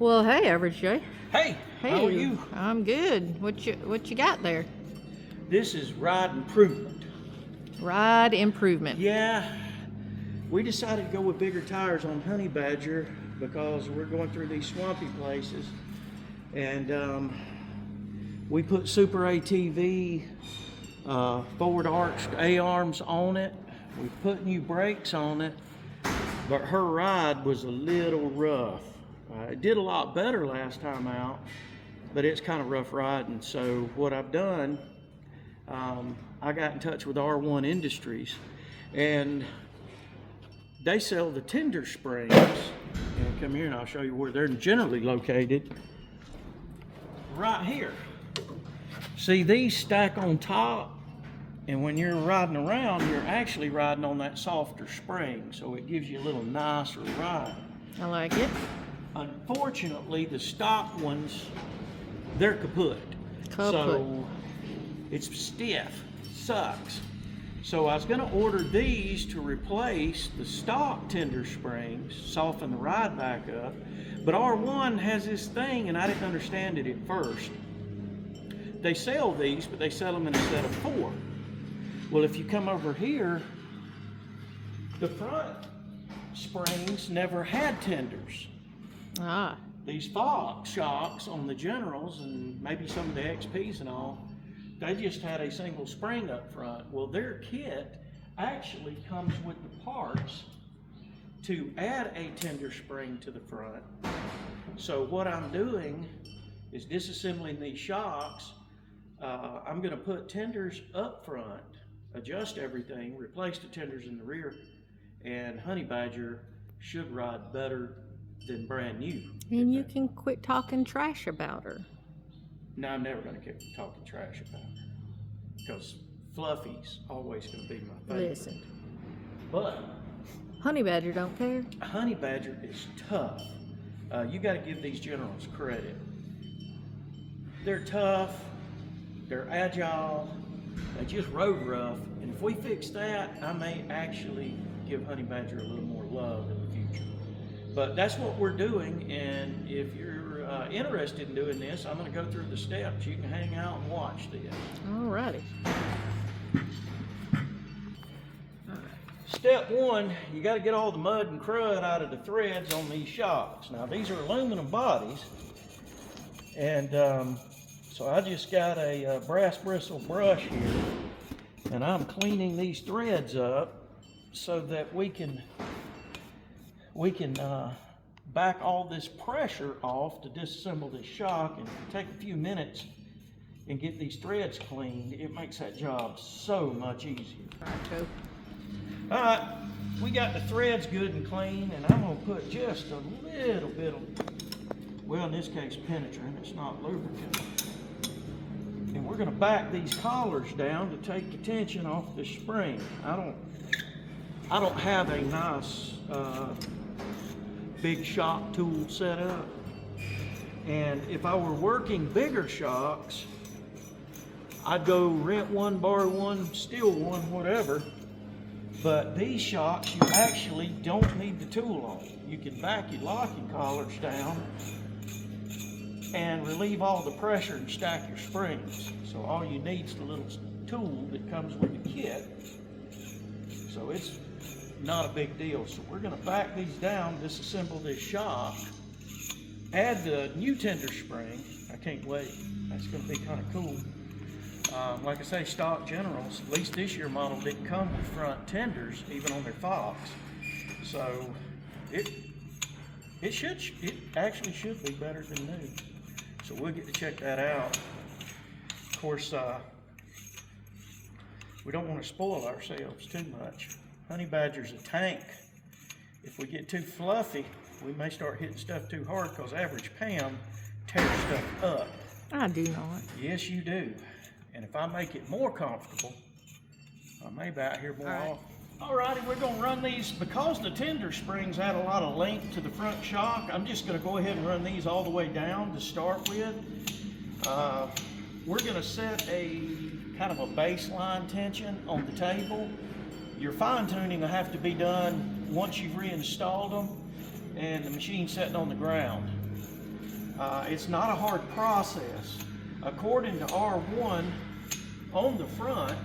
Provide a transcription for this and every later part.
Well, hey, Average J. Hey, Hey, how are you? I'm good. What you got there? This is ride improvement. Ride improvement. Yeah, we decided to go with bigger tires on Honey Badger because we're going through these swampy places, and we put Super ATV forward arched A-arms on it. We put new brakes on it, but her ride was a little rough. It did a lot better last time out, but it's kind of rough riding. So what I've done, I got in touch with R1 Industries, and they sell the tender springs. And come here and I'll show you where they're generally located. Right here. See, these stack on top, and when you're riding around, you're actually riding on that softer spring, so it gives you a little nicer ride. I like it. Unfortunately, the stock ones, they're kaput. So it's stiff, sucks. So I was gonna order these to replace the stock tender springs, soften the ride back up. But R1 has this thing, and I didn't understand it at first. They sell these, but they sell them in a set of 4. Well, if you come over here, the front springs never had tenders. Ah. These Fox shocks on the Generals and maybe some of the XPs and all, they just had a single spring up front. Well, their kit actually comes with the parts to add a tender spring to the front. So what I'm doing is disassembling these shocks. I'm gonna put tenders up front, adjust everything, replace the tenders in the rear, and Honey Badger should ride better than brand new. And you can quit talking trash about her. No, I'm never going to keep talking trash about her because Fluffy's always going to be my favorite. Listen. But Honey Badger don't care. Honey Badger is tough. You got to give these Generals credit. They're tough, they're agile, they just road rough. And if we fix that, I may actually give Honey Badger a little more love in the future. But that's what we're doing, and if you're interested in doing this, I'm going to go through the steps. You can hang out and watch this. Alrighty. Step 1, you got to get all the mud and crud out of the threads on these shocks. Now, these are aluminum bodies, and so I just got a brass bristle brush here, and I'm cleaning these threads up so that we can back all this pressure off to disassemble this shock, and take a few minutes and get these threads cleaned. It makes that job so much easier. All right, we got the threads good and clean, and I'm gonna put just a little bit of, well, in this case, penetrant. It's not lubricant. And we're gonna back these collars down to take the tension off the spring. I don't have a nice big shock tool set up, and if I were working bigger shocks, I'd go rent one, borrow one, steal one, whatever. But these shocks, you actually don't need the tool on. You can back your locking collars down and relieve all the pressure and stack your springs. So all you need is the little tool that comes with the kit. So it's not a big deal. So we're going to back these down, disassemble this shock, add the new tender spring. I can't wait. That's going to be kind of cool. Like I say, stock Generals, at least this year model, didn't come with front tenders, even on their Fox. So it actually should be better than new. So we'll get to check that out. Of course, we don't want to spoil ourselves too much. Honey Badger's a tank. If we get too fluffy, we may start hitting stuff too hard, because Average Pam tears stuff up. I do not. Yes, you do. And if I make it more comfortable, I may be out here more often. Alrighty, we're gonna run these, because the tender springs add a lot of length to the front shock. I'm just gonna go ahead and run these all the way down to start with. We're gonna set a kind of a baseline tension on the table. Your fine tuning will have to be done once you've reinstalled them and the machine's sitting on the ground. It's not a hard process. According to R1, on the front,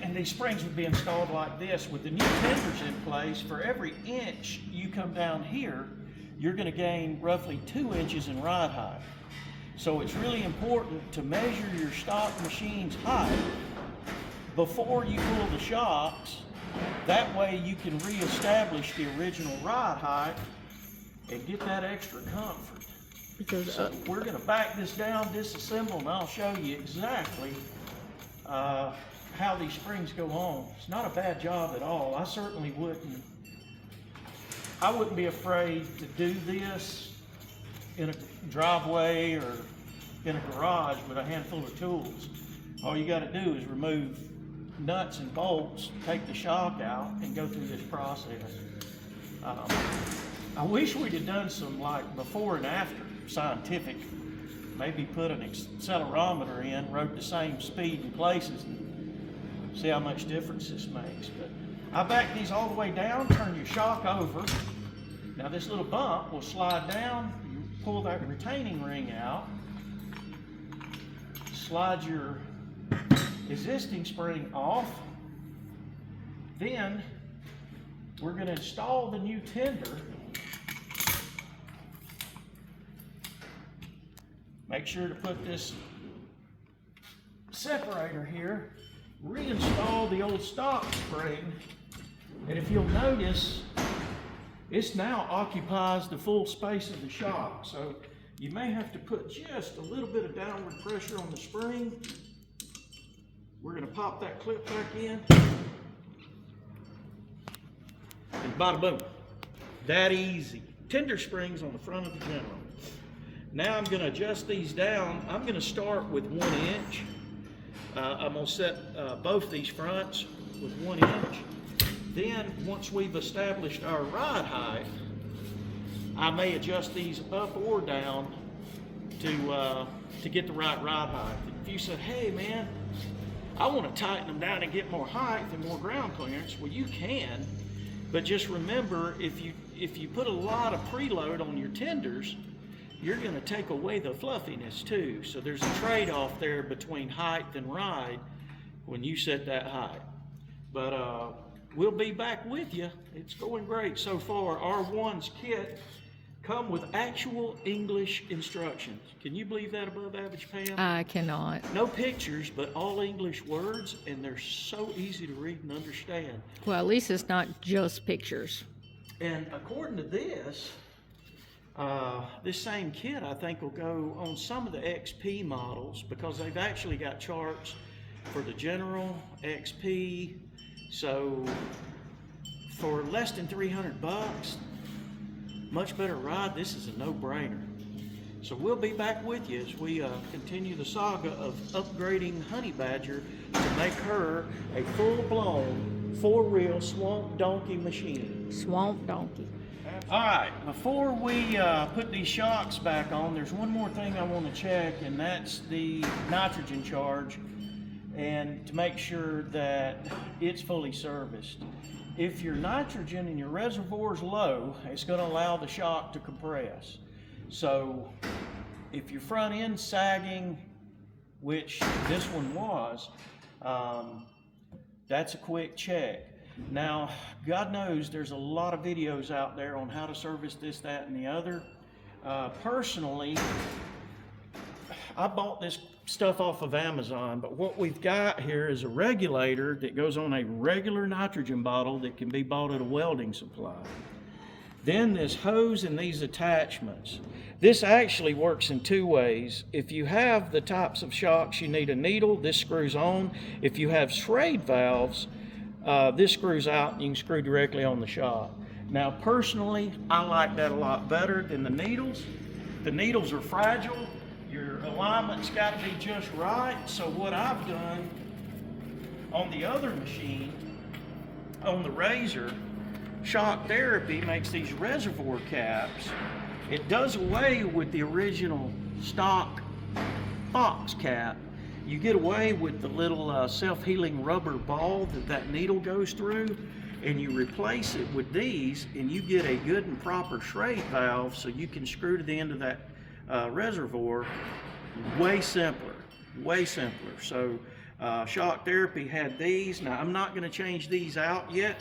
and these springs would be installed like this with the new tenders in place, for every inch you come down here, you're going to gain roughly 2 inches in ride height. So it's really important to measure your stock machine's height before you pull the shocks. That way you can reestablish the original ride height and get that extra comfort. Because So we're going to back this down, disassemble, and I'll show you exactly how these springs go on. It's not a bad job at all. I certainly wouldn't be afraid to do this in a driveway or in a garage with a handful of tools. All you got to do is remove nuts and bolts, take the shock out, and go through this process. I wish we'd have done some like before and after scientific, maybe put an accelerometer in, wrote the same speed in places, and see how much difference this makes. But I back these all the way down, turn your shock over. Now this little bump will slide down, you pull that retaining ring out, slide your existing spring off, then we're going to install the new tender. Make sure to put this separator here, reinstall the old stock spring, and if you'll notice, this now occupies the full space of the shock. So you may have to put just a little bit of downward pressure on the spring. We're going to pop that clip back in, and bada boom. That easy. Tender springs on the front of the General. Now I'm going to adjust these down. I'm going to start with 1 inch. I'm going to set both these fronts with 1 inch. Then once we've established our ride height, I may adjust these up or down to get the right ride height. If you said, hey man, I want to tighten them down and get more height and more ground clearance, well you can, but just remember, if you put a lot of preload on your tenders, you're going to take away the fluffiness too. So there's a trade-off there between height and ride when you set that height. But we'll be back with you. It's going great so far. R1's kit come with actual English instructions. Can you believe that, above average, Pam? I cannot. No pictures, but all English words, and they're so easy to read and understand. Well, at least it's not just pictures. And according to this, this same kit I think will go on some of the XP models, because they've actually got charts for the General, XP. So for less than 300 bucks, much better ride, this is a no-brainer. So we'll be back with you as we continue the saga of upgrading Honey Badger to make her a full-blown, for-real swamp donkey machine. Swamp donkey. All right, before we put these shocks back on, there's one more thing I want to check, and that's the nitrogen charge, and to make sure that it's fully serviced. If your nitrogen in your reservoir is low, it's going to allow the shock to compress. So if your front end's sagging, which this one was, that's a quick check. Now, God knows there's a lot of videos out there on how to service this, that, and the other. Personally, I bought this stuff off of Amazon, but what we've got here is a regulator that goes on a regular nitrogen bottle that can be bought at a welding supply. Then this hose and these attachments. This actually works in 2 ways. If you have the types of shocks you need a needle, this screws on. If you have Schrade valves, this screws out and you can screw directly on the shock. Now personally, I like that a lot better than the needles. The needles are fragile. Your alignment's got to be just right. So what I've done on the other machine, on the Razor, Shock Therapy makes these reservoir caps. It does away with the original stock box cap. You get away with the little self-healing rubber ball that needle goes through. and you replace it with these, and you get a good and proper Schrade valve so you can screw to the end of that reservoir. Way simpler, way simpler. So Shock Therapy had these. Now I'm not going to change these out yet.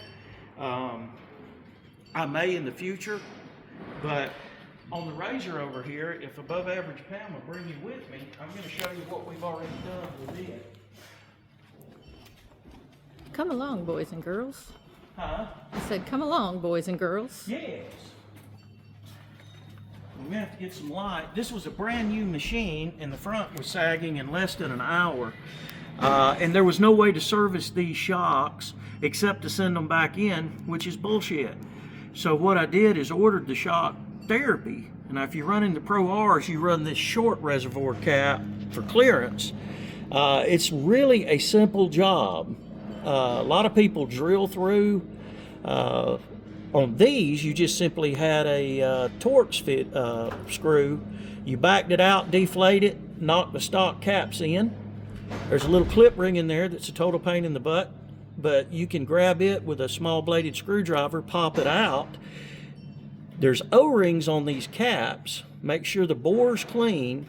I may in the future, but on the Razor over here, if above average Pam will bring you with me, I'm going to show you what we've already done with it. Come along, boys and girls. Huh? I said, come along, boys and girls. Yes. We're going to have to get some light. This was a brand new machine, and the front was sagging in less than an hour. And there was no way to service these shocks except to send them back in, which is bullshit. So what I did is ordered the Shock Therapy. Now if you run into Pro Rs, you run this short reservoir cap for clearance. It's really a simple job. A lot of people drill through. On these, you just simply had a Torx fit screw. You backed it out, deflate it, knocked the stock caps in. There's a little clip ring in there that's a total pain in the butt, but you can grab it with a small bladed screwdriver, pop it out. There's O-rings on these caps. Make sure the bore's clean.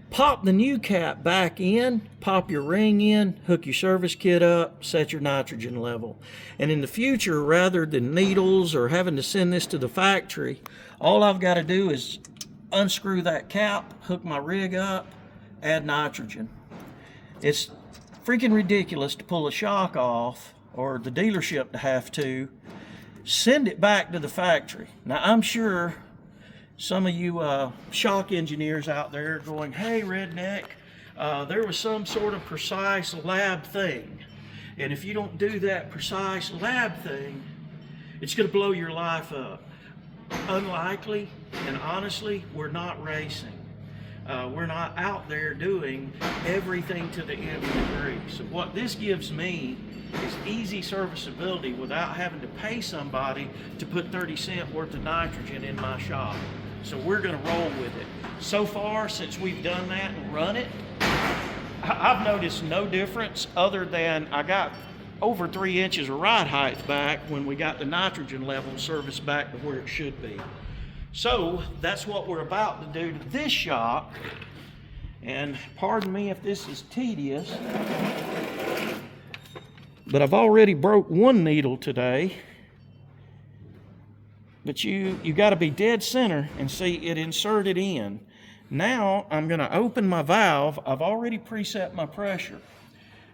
Pop the new cap back in, pop your ring in, hook your service kit up, set your nitrogen level. And in the future, rather than needles or having to send this to the factory, all I've got to do is unscrew that cap, hook my rig up, add nitrogen. It's freaking ridiculous to pull a shock off, or the dealership to have to, send it back to the factory. Now I'm sure some of you shock engineers out there going, hey redneck, there was some sort of precise lab thing. And if you don't do that precise lab thing, it's going to blow your life up. Unlikely, and honestly, we're not racing. We're not out there doing everything to the nth degree. So what this gives me is easy serviceability without having to pay somebody to put 30 cents worth of nitrogen in my shop. So we're going to roll with it. So far, since we've done that and run it, I've noticed no difference other than I got over 3 inches of ride height back when we got the nitrogen level serviced back to where it should be. So that's what we're about to do to this shock. And pardon me if this is tedious, but I've already broke one needle today. But you got to be dead center and see it inserted in. Now I'm going to open my valve. I've already preset my pressure.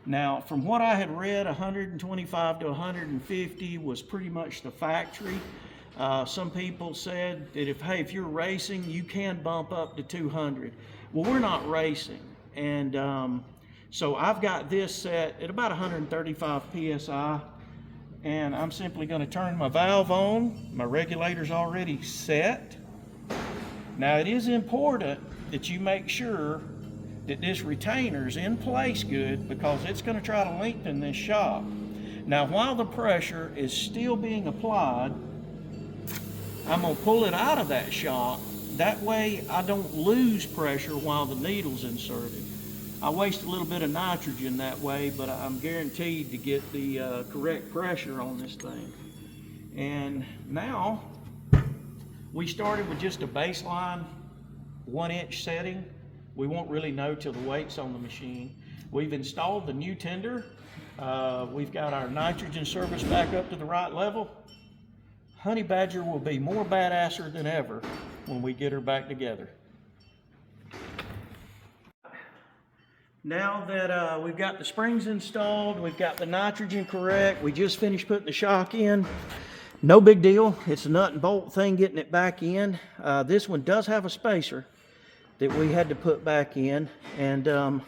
Now from what I had read, 125 to 150 was pretty much the factory. Some people said that if you're racing, you can bump up to 200. Well, we're not racing. And so I've got this set at about 135 PSI. And I'm simply going to turn my valve on. My regulator's already set. Now it is important that you make sure that this retainer's in place good, because it's going to try to lengthen this shock. Now while the pressure is still being applied, I'm going to pull it out of that shock. That way I don't lose pressure while the needle's inserted. I waste a little bit of nitrogen that way, but I'm guaranteed to get the correct pressure on this thing. And now we started with just a baseline 1-inch setting. We won't really know till the weight's on the machine. We've installed the new tender. We've got our nitrogen service back up to the right level. Honey Badger will be more badasser than ever when we get her back together. Now that we've got the springs installed, we've got the nitrogen correct, we just finished putting the shock in. No big deal. It's a nut and bolt thing getting it back in. This one does have a spacer that we had to put back in. And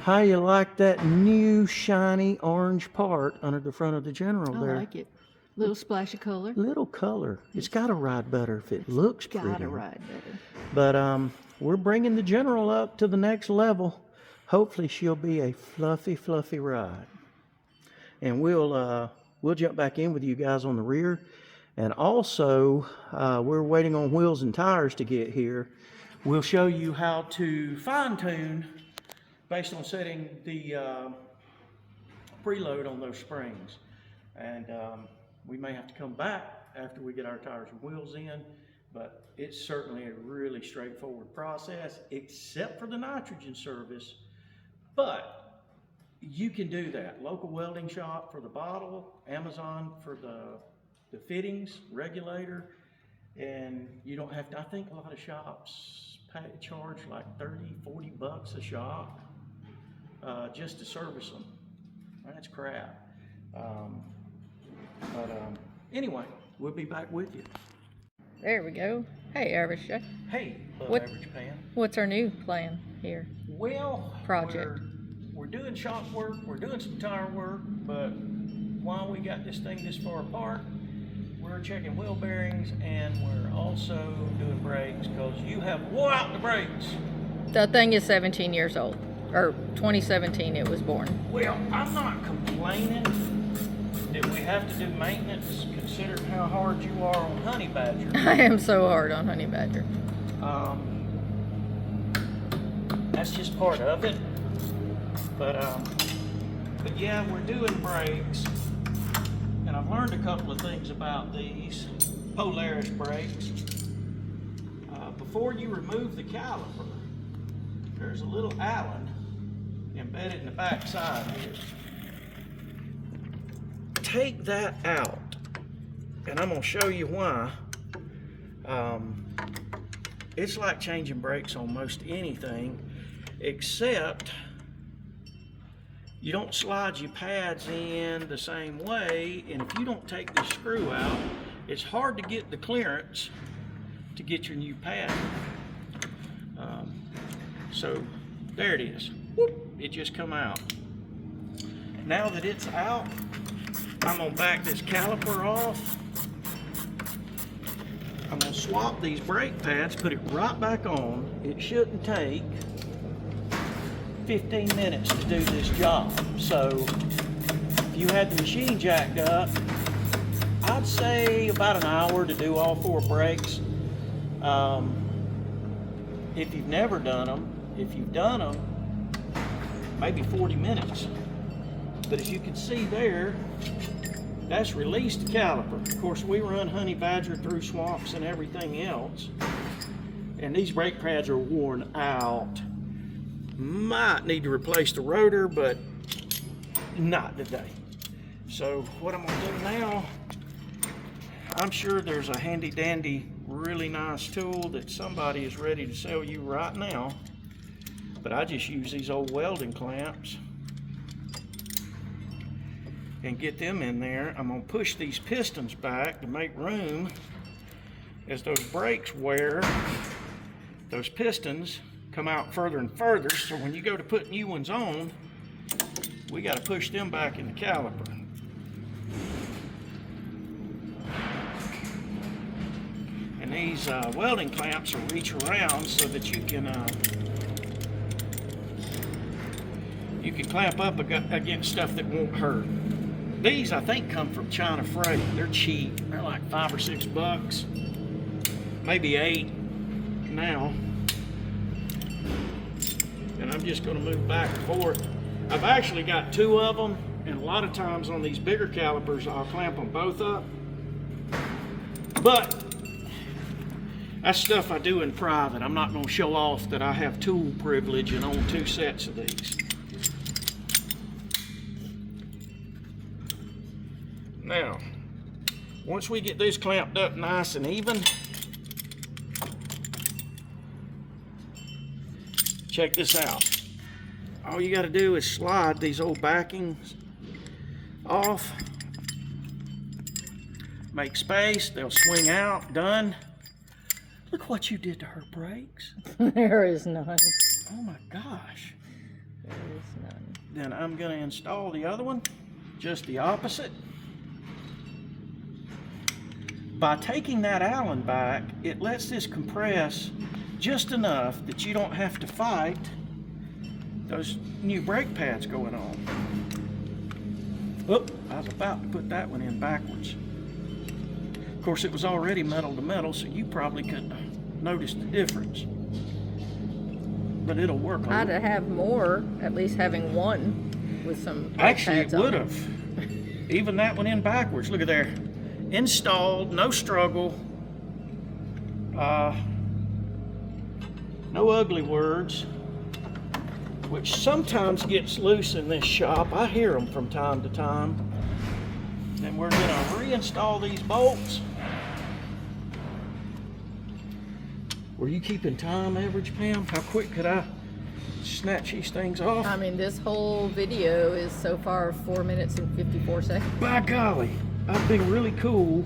how you like that new shiny orange part under the front of the General there? I like it. Little splash of color. Little color. It's got to ride better if it looks pretty. Gotta ride better. But we're bringing the General up to the next level. Hopefully she'll be a fluffy, fluffy ride. And we'll jump back in with you guys on the rear. And also, we're waiting on wheels and tires to get here. We'll show you how to fine-tune based on setting the preload on those springs. And we may have to come back after we get our tires and wheels in, but it's certainly a really straightforward process, except for the nitrogen service. But you can do that. Local welding shop for the bottle, Amazon for the fittings, regulator, and you don't have to, I think a lot of shops charge like 30, 40 bucks a shop just to service them. That's crap. Anyway, we'll be back with you. There we go. Hey, Average Joe. Hey, What- Average Pan. What's our new plan here? Well, Project. We're doing shop work, we're doing some tire work, but while we got this thing this far apart, we're checking wheel bearings and we're also doing brakes because you have wore out the brakes. The thing is 17 years old. Or 2017 it was born. Well, I'm not complaining that we have to do maintenance considering how hard you are on Honey Badger. I am so hard on Honey Badger. That's just part of it. But yeah, we're doing brakes. And I've learned a couple of things about these Polaris brakes. Before you remove the caliper, there's a little Allen embedded in the back side here. Take that out, and I'm going to show you why. It's like changing brakes on most anything, except you don't slide your pads in the same way, and if you don't take this screw out, it's hard to get the clearance to get your new pad. So there it is. Whoop, it just come out. Now that it's out, I'm gonna back this caliper off. I'm gonna swap these brake pads, put it right back on. It shouldn't take 15 minutes to do this job. So if you had the machine jacked up, I'd say about an hour to do all 4 brakes. If you've never done them, if you've done them, maybe 40 minutes. But as you can see there, that's released the caliper. Of course, we run Honey Badger through swamps and everything else. And these brake pads are worn out. Might need to replace the rotor, but not today. So what I'm gonna do now, I'm sure there's a handy dandy, really nice tool that somebody is ready to sell you right now. But I just use these old welding clamps and get them in there. I'm gonna push these pistons back to make room. As those brakes wear, those pistons come out further and further, so when you go to put new ones on, we got to push them back in the caliper. And these welding clamps will reach around so that you can clamp up against stuff that won't hurt. These, I think, come from China Freight. They're cheap. They're like $5 or $6, maybe $8 now. And I'm just going to move back and forth. I've actually got 2 of them, and a lot of times on these bigger calipers, I'll clamp them both up. But that's stuff I do in private. I'm not going to show off that I have tool privilege and own 2 sets of these. Now, once we get these clamped up nice and even, check this out. All you got to do is slide these old backings off, make space, they'll swing out, done. Look what you did to her brakes. There is none. Oh my gosh. There is none. Then I'm going to install the other one, just the opposite. By taking that Allen back, it lets this compress just enough that you don't have to fight those new brake pads going on. Oop, I was about to put that one in backwards. Of course, it was already metal to metal, so you probably couldn't have noticed the difference. But it'll work on I'd it. have more, at least having one with some brake Actually, pads it on would it. have. even that one in backwards. Look at there. Installed, no struggle. No ugly words, which sometimes gets loose in this shop. I hear them from time to time. And we're gonna reinstall these bolts. Were you keeping time, average Pam? How quick could I snatch these things off? I mean, this whole video is so far 4 minutes and 54 seconds. By golly, I've been really cool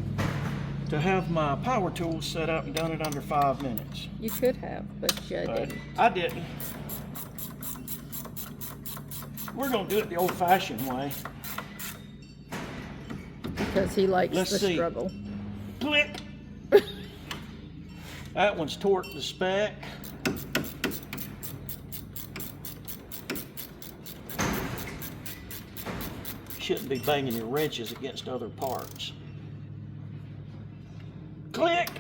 to have my power tools set up and done it under 5 minutes. You could have, but you didn't. I didn't. We're gonna do it the old-fashioned way. Because he likes the struggle. Click. That one's torqued to spec. Shouldn't be banging your wrenches against other parts. Click.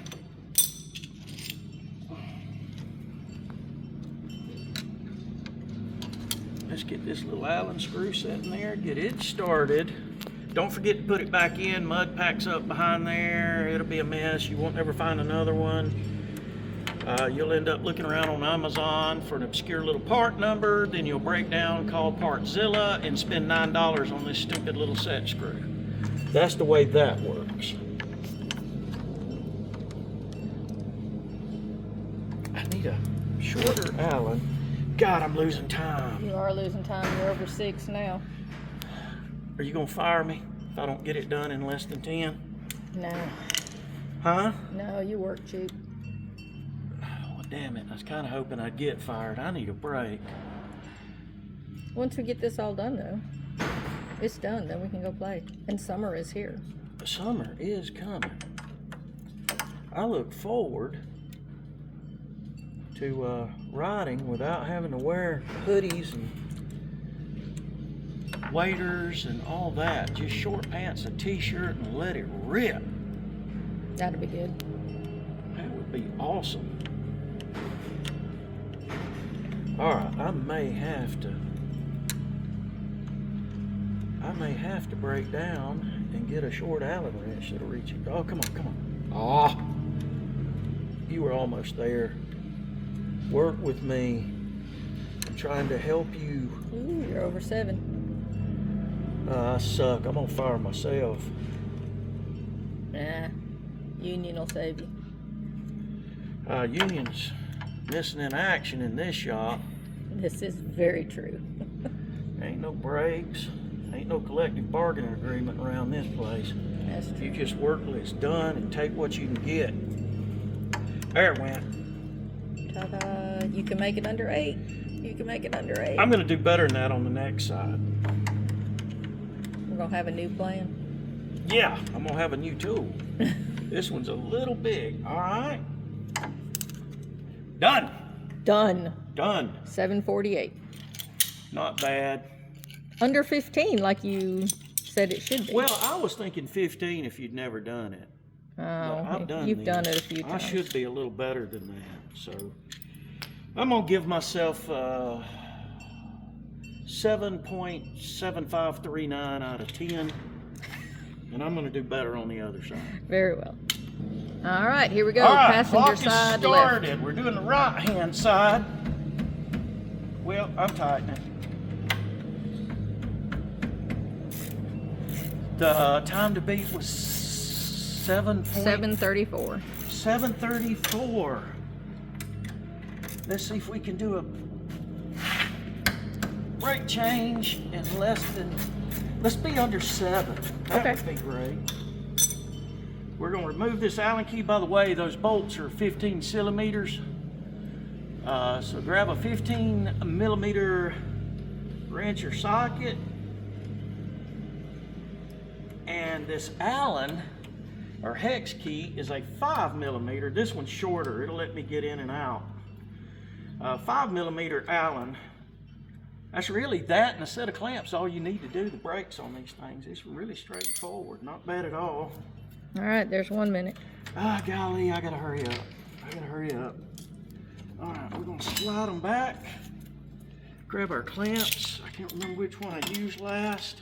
Let's get this little Allen screw set in there, get it started. Don't forget to put it back in. Mud packs up behind there. It'll be a mess. You won't ever find another one. You'll end up looking around on Amazon for an obscure little part number. Then you'll break down, call Partzilla, and spend $9 on this stupid little set screw. That's the way that works. I need a shorter Allen. God, I'm losing time. You are losing time. You're over 6 now. Are you gonna fire me if I don't get it done in less than 10? No. Huh? No, you work cheap. Oh, damn it. I was kind of hoping I'd get fired. I need a break. Once we get this all done, though, it's done. Then we can go play. And summer is here. Summer is coming. I look forward to riding without having to wear hoodies and waders and all that. Just short pants, a t-shirt, and let it rip. That'd be good. That would be awesome. All right, I may have to break down and get a short Allen wrench that'll reach it. Oh, come on, come on. Ah, you were almost there. Work with me. I'm trying to help you. Ooh, you're over 7. I suck. I'm on fire myself. Nah, Union will save you. Union's missing in action in this shop. This is very true. Ain't no breaks. Ain't no collective bargaining agreement around this place. That's true. You just work till it's done and take what you can get. There it went. Ta-da. You can make it under 8. You can make it under 8. I'm gonna do better than that on the next side. We're gonna have a new plan. Yeah, I'm gonna have a new tool. This one's a little big. All right. Done. Done. Done. 7:48. Not bad. Under 15, like you said it should be. Well, I was thinking 15 if you'd never done it. Oh, I've done you've these. done it a few times. I should be a little better than that. So I'm gonna give myself 7.7539 out of 10, and I'm gonna do better on the other side. Very well. All right, here we go. All right, Passenger clock is side started. left. We're doing the right-hand side. Well, I'm tightening. The time to beat was 7:34. 7:34. Let's see if we can do a brake change in less than, let's be under 7. That Okay. would be great. We're going to remove this Allen key. By the way, those bolts are 15 centimeters. So grab a 15 millimeter wrench or socket. And this Allen or hex key is a 5 millimeter. This one's shorter. It'll let me get in and out. 5 millimeter Allen. That's really that and a set of clamps. All you need to do the brakes on these things. It's really straightforward. Not bad at all. All right, there's 1 minute. Ah, golly, I gotta hurry up. All right, we're gonna slide them back. Grab our clamps. I can't remember which one I used last.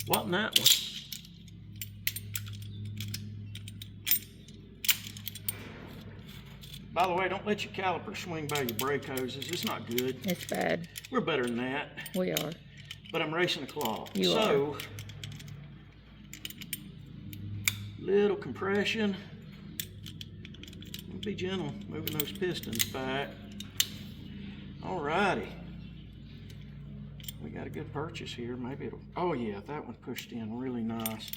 Wasn't that one? By the way, don't let your caliper swing by your brake hoses. It's not good. It's bad. We're better than that. We are. But I'm racing a claw. You so, little compression. Be gentle, moving those pistons back. Alrighty. We got a good purchase here. Maybe it'll, oh yeah, that one pushed in really nice.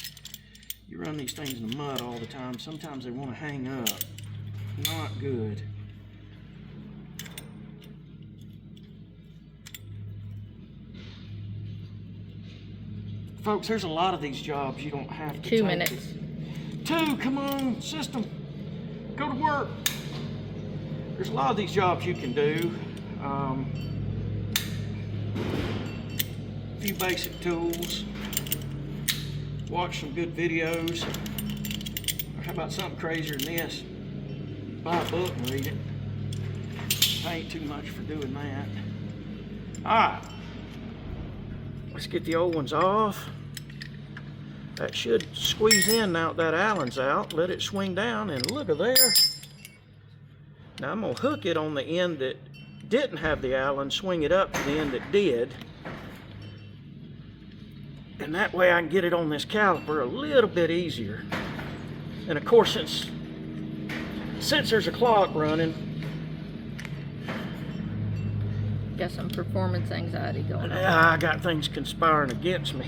You run these things in the mud all the time. Sometimes they want to hang up. Not good. Folks, there's a lot of these jobs you don't have to 2 take minutes. it. 2, come on, system. Go to work. There's a lot of these jobs you can do. A few basic tools. Watch some good videos. Or how about something crazier than this? Buy a book and read it. I ain't too much for doing that. Alright. Let's get the old ones off. That should squeeze in now that Allen's out. Let it swing down and look at there. Now I'm gonna hook it on the end that didn't have the Allen, swing it up to the end that did. And that way I can get it on this caliper a little bit easier. And of course, since there's a clock running, Got some performance anxiety going on. I got things conspiring against me.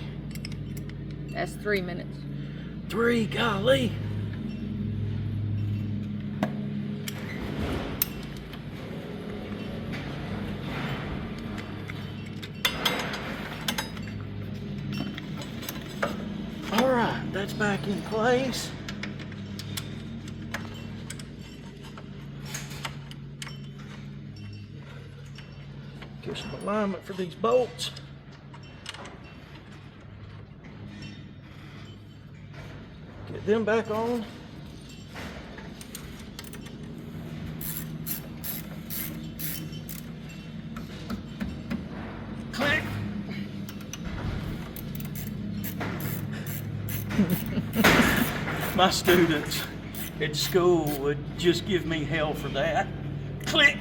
That's 3 minutes. 3, golly. All right, that's back in place. Get some alignment for these bolts. Get them back on. Click. My students at school would just give me hell for that. Click.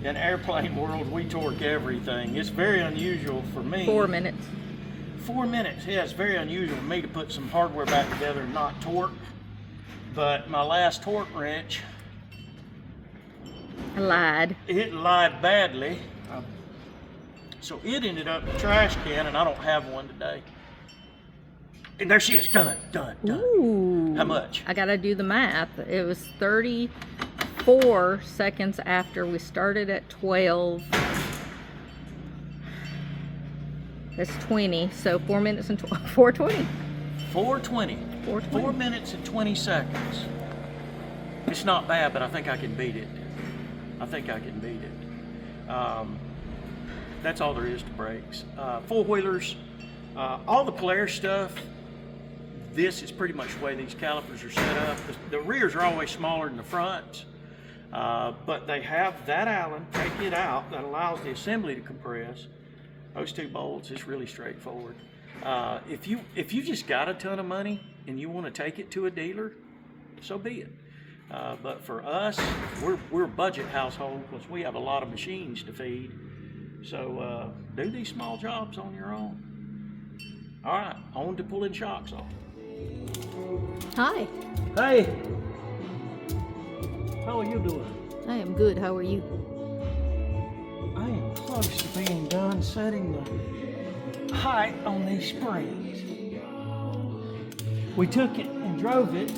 In airplane world, we torque everything. It's very unusual for me. 4 minutes. 4 minutes, yeah, it's very unusual for me to put some hardware back together and not torque. But my last torque wrench, I lied. it lied badly. So it ended up in the trash can, and I don't have one today. And there she is, done. Ooh. How much? I gotta do the math. It was 34 seconds after we started at 12. That's 20, so 4 minutes and 4:20. 4:20. 4:20. 4 minutes and 20 seconds. It's not bad, but I think I can beat it. That's all there is to brakes. Four-wheelers, all the Polaris stuff, this is pretty much the way these calipers are set up. The rears are always smaller than the fronts, but they have that Allen, take it out, that allows the assembly to compress. Those 2 bolts is really straightforward. If you just got a ton of money and you want to take it to a dealer, so be it. But for us, we're a budget household because we have a lot of machines to feed. So do these small jobs on your own. All right, on to pulling shocks off. Hi, Hey, how are you doing? I am good. How are you? I am close to being done setting the height on these springs. We took it and drove it,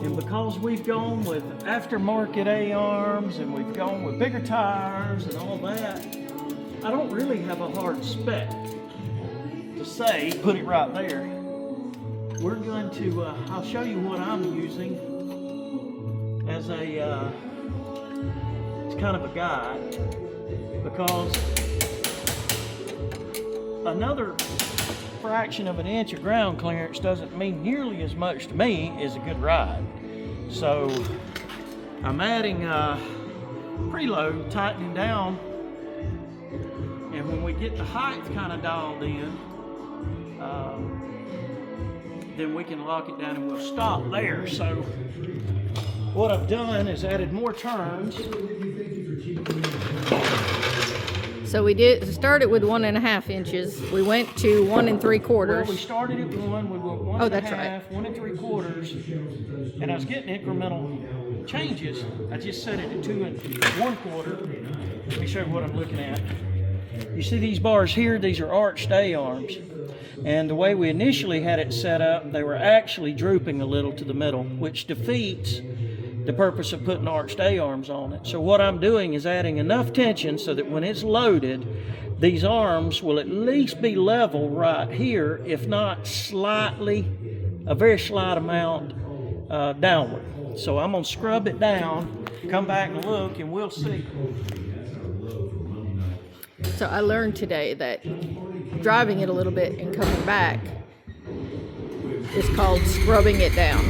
and because we've gone with aftermarket A-arms and we've gone with bigger tires and all that, I don't really have a hard spec to say, put it right there. We're going to, I'll show you what I'm using as a, it's kind of a guide, because another fraction of an inch of ground clearance doesn't mean nearly as much to me as a good ride. So I'm adding preload, tightening down And when we get the height kind of dialed in, then we can lock it down and we'll stop there. So what I've done is added more turns. So we started with 1.5 inches. We went to 1 3/4. Well, we started at 1, we went 1 Oh, and a that's half, right. 1 3/4, and I was getting incremental changes. I just set it at 2 1/4. Let me show you what I'm looking at. You see these bars here? These are arched A-arms. And the way we initially had it set up, they were actually drooping a little to the middle, which defeats the purpose of putting arched A-arms on it. So what I'm doing is adding enough tension so that when it's loaded, these arms will at least be level right here, if not slightly, a very slight amount downward. So I'm gonna scrub it down, come back and look, and we'll see. So I learned today that driving it a little bit and coming back is called scrubbing it down.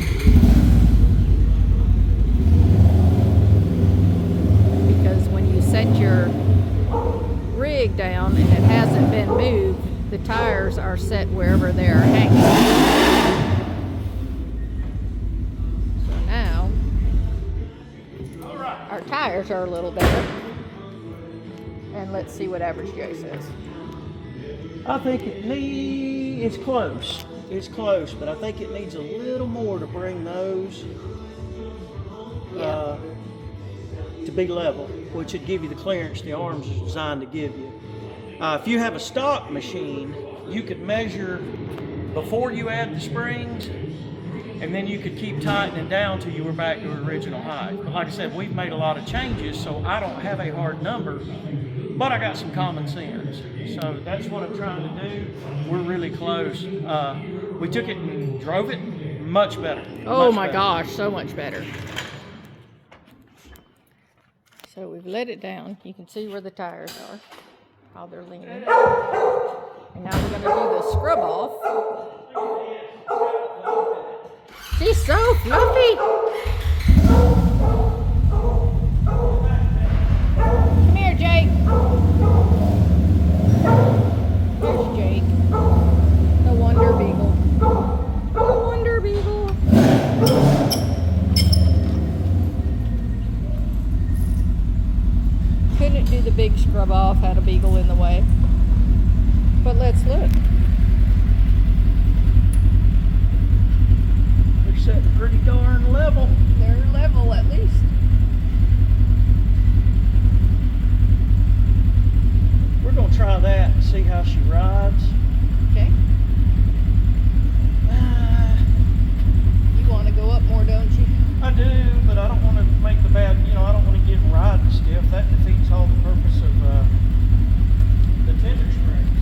Because when you set your rig down and it hasn't been moved, the tires are set wherever they are hanging. So now our tires are a little better. And let's see what average J says. I think it's close. It's close, but I think it needs a little more to bring those to be level, which would give you the clearance the arms is designed to give you. If you have a stock machine, you could measure before you add the springs, and then you could keep tightening down till you were back to original height. But like I said, we've made a lot of changes, so I don't have a hard number, but I got some common sense. So that's what I'm trying to do. We're really close. We took it and drove it, much better. Oh much my better. gosh, so much better. So we've let it down. You can see where the tires are, how they're leaning. And now we're gonna do the scrub off. She's so fluffy. Come here, Jake. There's Jake. The Wonder Beagle. The Wonder Beagle. Couldn't do the big scrub off, had a beagle in the way. But let's look. They're setting pretty darn level. They're level at least. We're gonna try that and see how she rides. Okay. You want to go up more, don't you? I do, but I don't want to make the bad, I don't want to get them riding stiff. That defeats all the purpose of the tender springs,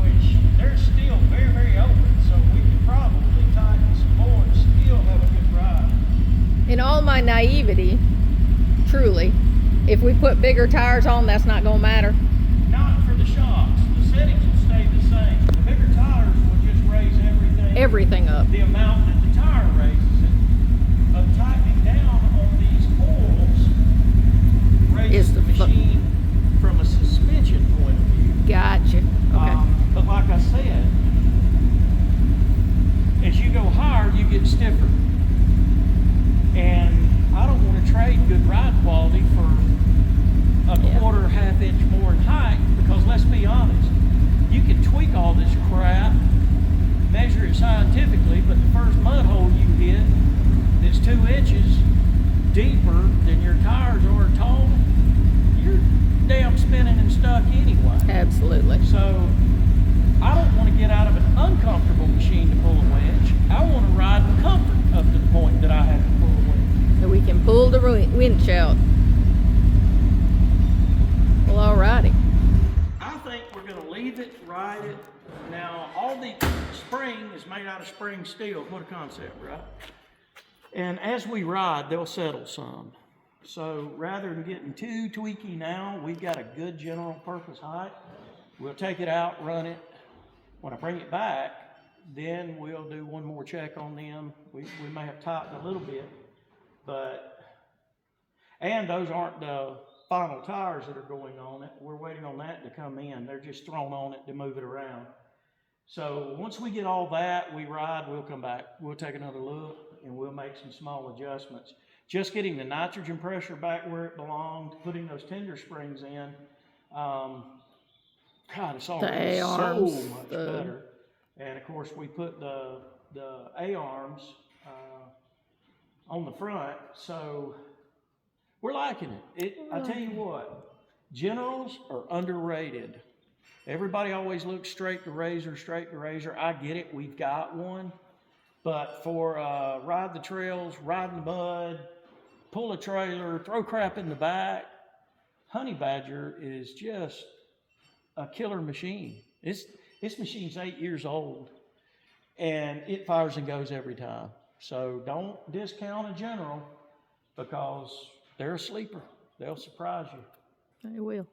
which they're still very, very open, so we can probably tighten some more and still have a good ride. In all my naivety, truly, if we put bigger tires on, that's not going to matter. Not for the shocks. The settings will stay the same. The bigger tires will just raise Everything up. the amount that the tire raises it. But tightening down on these coils raises the machine from a suspension point of view. Gotcha. Okay. But like I said, as you go higher, you get stiffer. And I don't want to trade good ride quality for a quarter or half inch more in height, because let's be honest, you can tweak all this crap, measure it scientifically, but the first mud hole you hit that's 2 inches deeper than your tires are tall, you're damn spinning and stuck anyway. Absolutely. So I don't want to get out of an uncomfortable machine to pull a wedge. I want to ride in comfort up to the point that I have to pull a wedge. So we can pull the winch out. Well, alrighty. I think we're going to leave it, ride it. Now, all the spring is made out of spring steel. What a concept, right? And as we ride, they'll settle some. So rather than getting too tweaky now, we've got a good general purpose height. We'll take it out, run it. When I bring it back, then we'll do one more check on them. We may have tightened a little bit, and those aren't the final tires that are going on it. We're waiting on that to come in. They're just thrown on it to move it around. So once we get all that, we ride, we'll come back. We'll take another look and we'll make some small adjustments. Just getting the nitrogen pressure back where it belonged, putting those tender springs in. God, it's already so much better. And of course, we put the A-arms on the front, so we're liking it. I tell you what, Generals are underrated. Everybody always looks straight to razor. I get it, we've got one. But for ride the trails, ride in the mud, pull a trailer, throw crap in the back, Honey Badger is just a killer machine. This machine's 8 years old, and it fires and goes every time. So don't discount a General because they're a sleeper. They'll surprise you. They will.